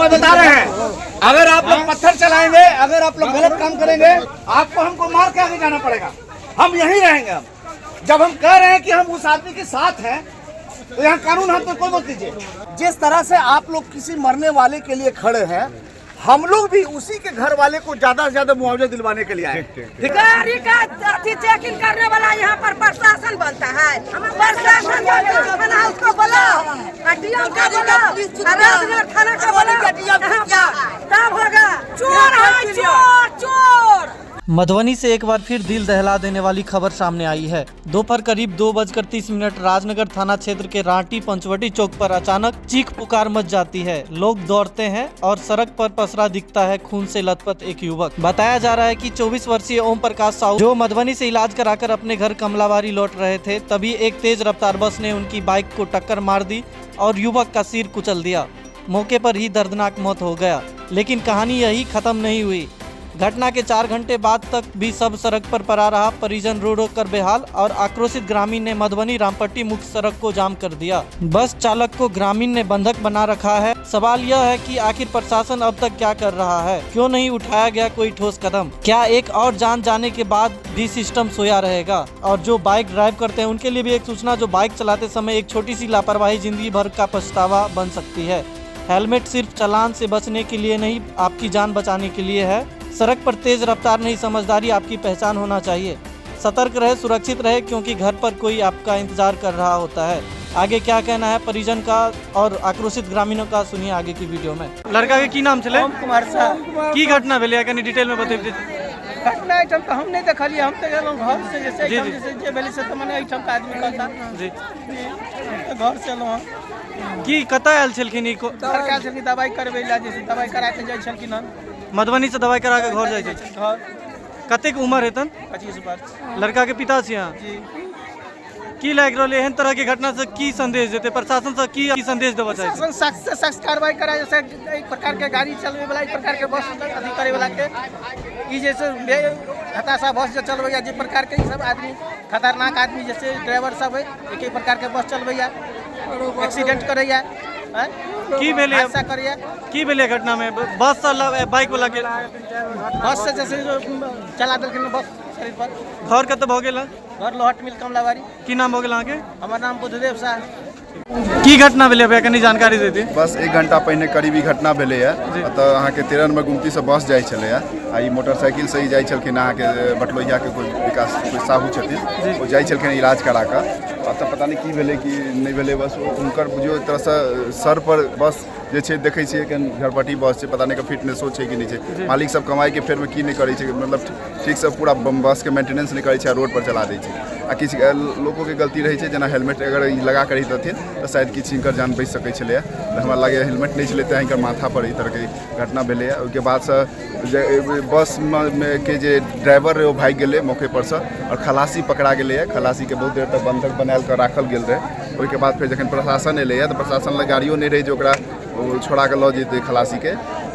आपको बता रहे हैं, अगर आप लोग पत्थर चलाएंगे, अगर आप लोग गलत काम करेंगे, आपको हमको मार के आगे जाना पड़ेगा। हम यहीं रहेंगे। हम जब हम कह रहे हैं कि हम उस आदमी के साथ हैं, तो यहाँ कानून हाथ में कोई मत दीजिए। जिस तरह से आप लोग किसी मरने वाले के लिए खड़े हैं, हम लोग भी उसी के घर वाले को ज्यादा से ज्यादा मुआवजा दिलवाने के लिए आए। गाड़ी का चेकिंग करने वाला यहाँ पर प्रशासन बनता है। प्रशासन थाना उसको बोला, डीएम का बोला, थाना का बोला, तब होगा। चोर है, चोर चोर। मधुबनी से एक बार फिर दिल दहला देने वाली खबर सामने आई है। दोपहर करीब 2:30 राजनगर थाना क्षेत्र के रांटी पंचवटी चौक पर अचानक चीख पुकार मच जाती है। लोग दौड़ते हैं और सड़क पर पसरा दिखता है खून से लथपथ एक युवक। बताया जा रहा है कि 24 वर्षीय ओम प्रकाश साहू जो मधुबनी से इलाज कराकर अपने घर कमलाबारी लौट रहे थे, तभी एक तेज रफ्तार बस ने उनकी बाइक को टक्कर मार दी और युवक का सिर कुचल दिया। मौके पर ही दर्दनाक मौत हो गया। लेकिन कहानी यही खत्म नहीं हुई। घटना के 4 घंटे बाद तक भी सब सड़क पर पड़ा रहा। परिजन रो रो कर बेहाल और आक्रोशित ग्रामीण ने मधुबनी रामपट्टी मुख्य सड़क को जाम कर दिया। बस चालक को ग्रामीण ने बंधक बना रखा है। सवाल यह है कि आखिर प्रशासन अब तक क्या कर रहा है? क्यों नहीं उठाया गया कोई ठोस कदम? क्या एक और जान जाने के बाद भी सिस्टम सोया रहेगा? और जो बाइक ड्राइव करते हैं उनके लिए भी एक सूचना, जो बाइक चलाते समय एक छोटी सी लापरवाही जिंदगी भर का पछतावा बन सकती है। हेलमेट सिर्फ चालान से बचने के लिए नहीं, आपकी जान बचाने के लिए है। सड़क पर तेज रफ्तार नहीं, समझदारी आपकी पहचान होना चाहिए। सतर्क रहे, सुरक्षित रहे, क्योंकि घर पर कोई आपका इंतजार कर रहा होता है। आगे क्या कहना है परिजन का और आक्रोशित ग्रामीणों का, सुनिए आगे की वीडियो में। लड़का के की नाम चले? ओम कुमार साहब। की घटना भेलै कनी डिटेल में बतेब? घटना एठम तो हम नहीं देखलिए, हम तो गेलहुँ घर से, जैसे जी, एठम जी। जैसे जे भेलै से तो मने एठम का आदमी कहता जी, तो घर से एलहुँ। की कतऽ आयल छलखिन? ई सरकार से दवाई करबै ला, जैसे दवाई करा के जाइ छलखिन हन मधुबनी से दवाई करा के घर जाइ छै। घर। कतेक उम्र हेतन? 25 वर्ष। लड़का के पिता छी अहाँ? जी। की लागि रहल एहन तरह के घटना से की संदेश देते? प्रशासन से की संदेश देबऽ चाहै छै? शासन सख्त से सख्त कार्रवाई करा, जैसे एक प्रकार के गाड़ी चलबै वाला, एक प्रकार के बस अथी करे वाला के, ई जैसे हताशा बस जो चलबैया, जे प्रकार के ई सब आदमी खतरनाक आदमी जैसे ड्राइवर सब है, एक एक प्रकार के बस चलबैया, एक्सीडेंट करैया, की भेलै? हादसा करैया। की भेलै घटना में? बस से बाइक वाला के बस से जैसे चला देलखिन बस शरीर पर। घर कतऽ भऽ गेल? घर लोहट मिल कमलाबारी। की नाम भऽ गेल अहाँके? हमर नाम बुद्धदेव शाह। की घटना भेलै अभी कनी जानकारी देती? बस 1 घंटा पहिने करीब ई घटना भेलै है। तो अहाँके 13 नंबर गुमती से बस जाइ छलै है, आ ई मोटरसाइकिल से ही जाइ छलखिन अहाँके बटलोहिया के कोई विकास कोई साहू छथिन, वो जाइ छलखिन इलाज करा कऽ। तऽ पता नहीं की भेलै कि नहीं भेलै, बस हुनकर बुझियो एक तरह से सर पर बस जे छै देखै छियै कि झरपट्टी बस छै, पता नहीं के फिटनेसो छै कि नहीं छै। मालिक सब कमाई के फेर में की नहीं करै छै, मतलब ठीक से पूरा बस के मेंटेनेंस नहीं करै छै, रोड पर चला दै छै। आ किछु लोगों के गलती रहै छै, जेना हेलमेट अगर लगा कर रही रहथिन तो शायद किछु हिनकर जान बचि सकै छलै। हमरा लागैए हेलमेट नहीं छलै, तेँ हिनकर माथा पर ई तरह के घटना भेलै। ओहिके बाद से बस में के जे ड्राइवर रहे वो भागि गेलै मौके पर से, और खलासी पकड़ा गेलै है। खलासी के बहुत देर तक बंधक बनायल कर राखल गेल रहे। ओहिके बाद फिर जखन प्रशासन एलै है, तो प्रशासन लग गाड़ियों नहीं रही जो ओकरा छोड़ा के लऽ जेतै खलासी के।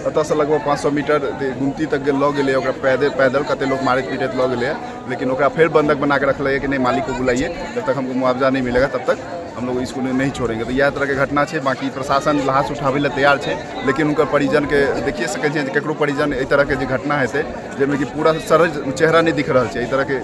ओतऽ से लगभग 500 मीटर गुमती तक लऽ गेलै, ओकरा पैदल कते लोग मारैत पीटैत लऽ गेलै, लेकिन ओकरा फिर बंधक बना के रखले है कि नहीं मालिक को बुलाइए, जब तक हमको मुआवजा नहीं मिलेगा तब तक हम लोग स्कूल में नहीं छोड़ेंगे। तो यह तरह के घटना है। बाकी प्रशासन लाश उठावे ला तैयार है, लेकिन उनकर परिजन के देखिए सकै छियै केकरो परिजन एहि तरह के जे घटना हेतै जाहिमे कि पूरा सर चेहरा नहीं दिख रहल छै, एहि तरह के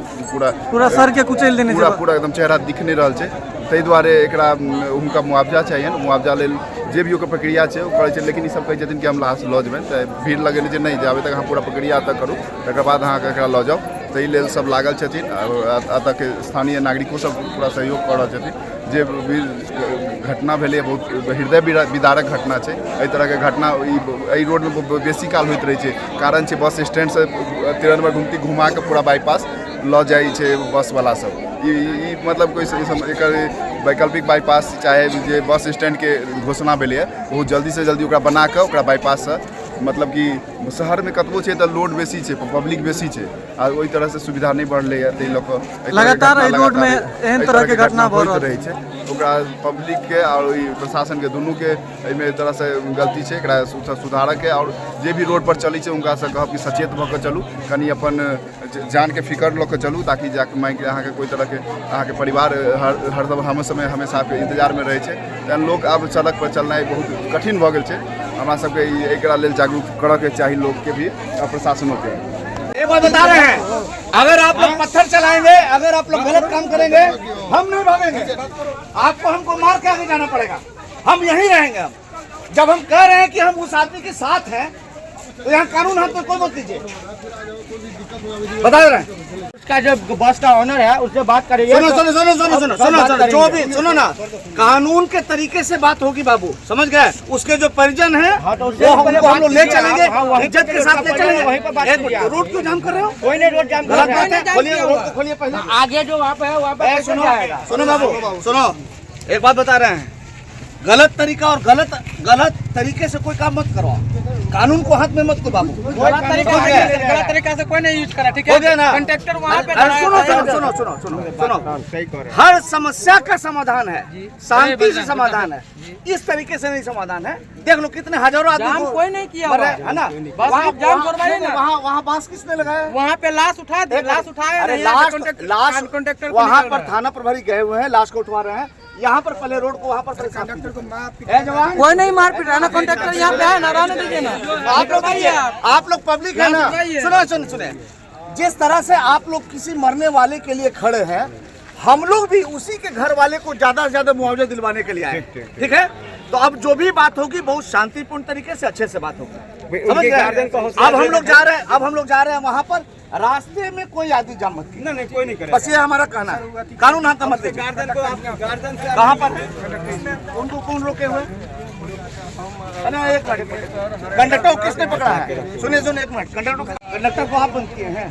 पूरा सर के कुचैल देने पूरा एकदम चेहरा दिख नहीं रहल छै। ताहि दुआरे एकरा हुनका मुआवजा चाहिए। मुआवजा लेल जे भी ओकर प्रक्रिया छै ओ करै छै, लेकिन ई सब कहै छथिन कि हम लाश लऽ जेबै। तऽ भीड़ लगेने छै, नहीं जाबे तक अहाँ पूरा प्रक्रिया एतऽ करू तकर बाद अहाँके एकरा लऽ जाउ। ताहि लेल सब लागल छथिन, और एतऽ के स्थानीय नागरिको सब पूरा सहयोग कऽ रहल छथिन। जे घटना भेलै बहुत हृदय विदारक घटना छै। एहि तरह के घटना एहि रोड में बेसी काल होइत रहै छै। कारण छै बस स्टैंड से 13 नंबर गुमती घुमा के पूरा बाईपास लऽ जाइ छै बस वाला सब। ई मतलब कोई एकर वैकल्पिक बाईपास चाहे जे बस स्टैंड के घोषणा भेलै है, बहुत जल्दी से जल्दी ओकरा बना के ओकरा बाईपास से मतलब कि शहर में कतबो छै तऽ लोड बेसी छै, पब्लिक बेसी छै आ ओहि तरह से सुविधा नहीं बढ़ले है, ताहि लऽ कऽ लगातार एहि रोड में एहन तरह के घटना भऽ रहल रहै छै। ओकरा पब्लिक के और प्रशासन के दुनू के एहिमे तरह से गलती छै, एकरा सुधारक के और जे भी रोड पर चलै छै हुनका से कहब कि सचेत भऽ कऽ चलू, कनि अपन जान के फिकर लऽ कऽ चलू, ताकि जाके मानि के अहाँके कोई तरह के अहाँके परिवार हरदम हमेशा आपके इंतजार में रहै छै। तैं लोग आब सड़क पर चलनाइ बहुत कठिन भऽ गेल छै। हमरा सबके एकरा लेल जागरूक करऽ के चाही लोग के भी और प्रशासनों के। एक बात बता रहे हैं, अगर आप लोग पत्थर चलाएंगे, अगर आप लोग गलत काम करेंगे, हम नहीं भागेंगे, आपको हमको मार के आगे जाना पड़ेगा। हम यहीं रहेंगे। हम जब हम कह रहे हैं कि हम उस आदमी के साथ हैं, तो यहाँ कानून हाथ में कोई मत लीजिए। बता रहे हैं उसका जो बस का ऑनर है उससे बात करिए। जो भी सुनो ना, कानून के तरीके से बात होगी बाबू, समझ गए? उसके जो परिजन है वो हम लोग ले चलेंगे, इज्जत के साथ ले चलेंगे। रोड क्यों जाम कर रहे हो? कोई नहीं रोड जाम गलत बात है, खोलिए रोड को, खोलिए पहले। आगे जो वहाँ पे है वहाँ पे सुनो बाबू, सुनो, एक बात बता रहे हैं, गलत तरीका और गलत तरीके से कोई काम मत करो, कानून को हाथ में मत को बाबू। गलत तरीका से कोई नहीं यूज करा, ठीक हो गया ना? कंडक्टर वहाँ पे सुनो, हर समस्या का समाधान है, शांति से समाधान है, इस तरीके से नहीं समाधान है। देख लो कितने हजारों आदमी कोई नहीं किया है ना, वहाँ बांस किसने लगाया? वहाँ पे लाश उठाया। अरे लाश वहाँ पर थाना प्रभारी गए हुए हैं, लाश को उठवा रहे हैं। यहाँ पर पहले रोड को, वहाँ पर कंडक्टर को जवान कोई नहीं मारपीट रहा ना, कंडक्टर यहाँ पे है ना, रहने दीजिए ना। आप लोग पब्लिक है ना, सुने, जिस तरह से आप लोग किसी मरने वाले के लिए खड़े हैं, हम लोग भी उसी के घर वाले को ज्यादा से ज्यादा मुआवजा दिलवाने के लिए आए, ठीक है? तो अब जो भी बात होगी बहुत शांतिपूर्ण तरीके से, अच्छे से बात होगी, समझ गए? अब हम लोग जा रहे हैं वहाँ पर, रास्ते में कोई आदमी जाम मत कीजिए। नहीं, कोई नहीं करेगा। बस ये हमारा कहना है, कानून हाथ मत लीजिए। कहाँ पर उनको कौन रोके हुए? एक मिनट, कंडक्टर को किसने पकड़ा है? सुनिए एक मिनट, कंडक्टर को आप बंद किए हैं,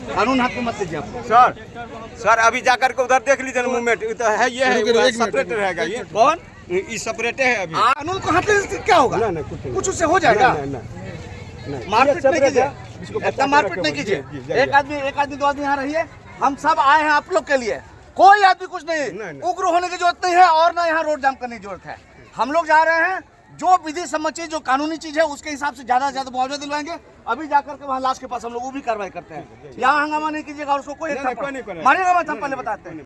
कानून हाथ में मत लीजिए आप। सर अभी जाकर के उधर देख लीजिए मूवमेंट, तो है ये है सेपरेट रहेगा। ये कौन? ये सेपरेट है अभी। कानून को हाथ में क्या होगा? कुछ उससे हो जाएगा। मारपीट नहीं कीजिए, इतना मारपीट नहीं कीजिए। एक आदमी दो आदमी यहाँ रहिए, हम सब आए हैं आप लोग के लिए, कोई आदमी कुछ नहीं उग्र होने की जरूरत नहीं है और ना यहाँ रोड जाम करने की जरूरत है। हम लोग जा रहे हैं, जो विधि सम्मत चीज, जो कानूनी चीज है उसके हिसाब से ज्यादा से ज्यादा मुआवजा दिलवाएंगे। अभी जाकर के वहाँ लाश के पास हम लोग वो भी कार्रवाई करते हैं। यहाँ हंगामा नहीं कीजिएगा, उसको कोई मारिएगा मत, हम पहले बताते हैं।